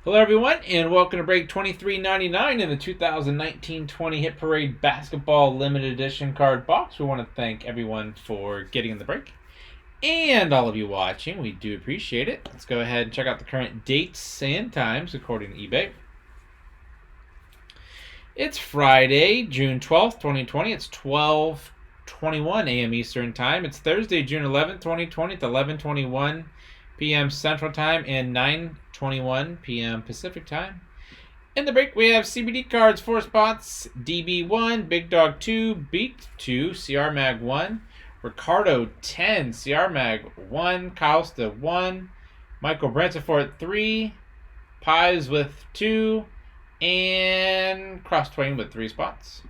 Hello everyone, and welcome to break 2399 in the 2019-20 Hit Parade Basketball Limited Edition card box. We want to thank everyone for getting in the break, and all of you watching. We do appreciate it. Let's go ahead and check out the current dates and times according to eBay. It's Friday, June 12th, 2020. It's 12:21 a.m. Eastern Time. It's Thursday, June 11th, 2020. It's 11:21 p.m. Central Time and 9:21 p.m. Pacific Time. In the break, we have CBD cards, 4 spots, DB1, Big Dog 2, Beat 2, CR Mag 1, Ricardo 10, CR Mag 1, Costa 1, Michael Bransford 3, Pies with 2, and Cross Twain with 3 spots.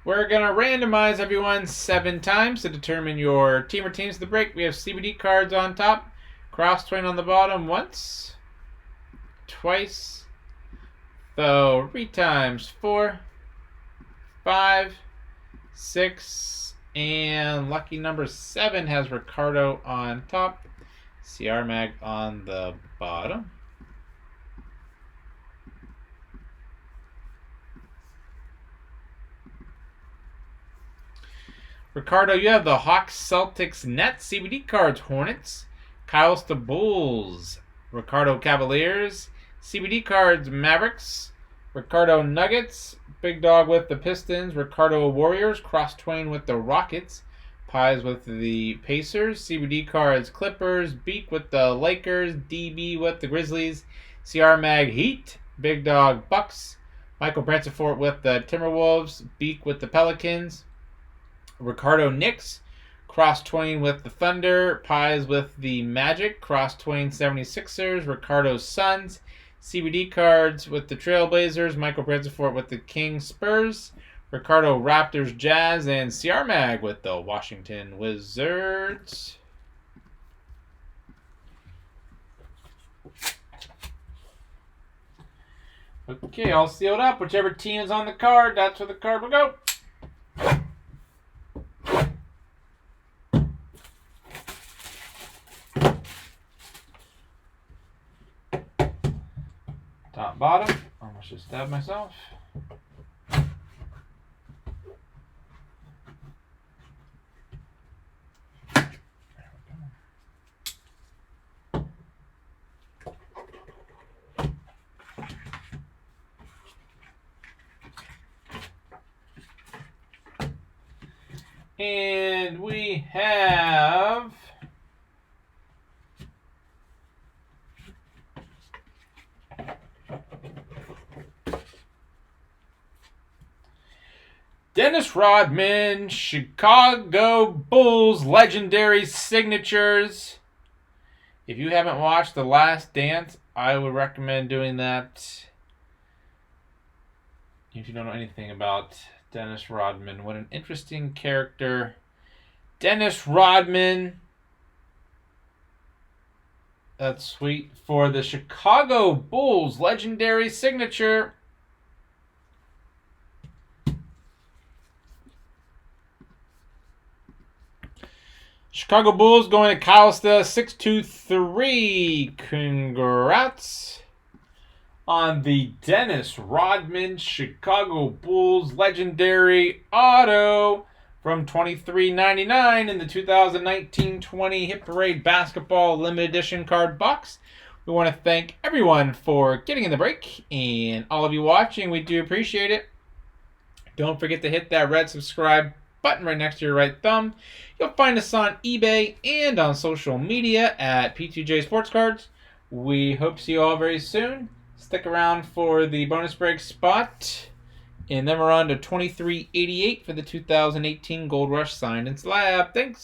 We're going to randomize everyone 7 times to determine your team or teams of the break. We have CBD cards on top, Cross Twain on the bottom once, twice, 3 times, 4, 5, 6, and lucky number 7 has Ricardo on top, CR Mag on the bottom. Ricardo, you have the Hawks, Celtics, Nets, CBD cards, Hornets, Kyle's the Bulls, Ricardo Cavaliers, CBD cards, Mavericks, Ricardo Nuggets, Big Dog with the Pistons, Ricardo Warriors, Cross Twain with the Rockets, Pies with the Pacers, CBD cards, Clippers, Beak with the Lakers, DB with the Grizzlies, CR Mag Heat, Big Dog Bucks, Michael Bransford with the Timberwolves, Beak with the Pelicans, Ricardo Knicks, Cross Twain with the Thunder, Pies with the Magic, Cross Twain 76ers, Ricardo Suns, CBD cards with the Trailblazers, Michael Bransford with the Kings Spurs, Ricardo Raptors Jazz, and CR Mag with the Washington Wizards. Okay, all sealed up. Whichever team is on the card, that's where the card will go. Top, bottom. Almost just stabbed myself. And we have Dennis Rodman, Chicago Bulls Legendary Signatures. If you haven't watched The Last Dance, I would recommend doing that. If you don't know anything about Dennis Rodman, what an interesting character. Dennis Rodman. That's sweet. For the Chicago Bulls Legendary Signature. Chicago Bulls going to Calista 623. Congrats on the Dennis Rodman Chicago Bulls Legendary Auto from $23.99 in the 2019-20 Hit Parade Basketball Limited Edition card box. We want to thank everyone for getting in the break, and all of you watching, we do appreciate it. Don't forget to hit that red subscribe button right next to your right thumb. You'll find us on eBay and on social media at P2J Sports Cards. We hope to see you all very soon. Stick around for the bonus break spot. And then we're on to 2388 for the 2018 Gold Rush Signed and Slab. Thanks.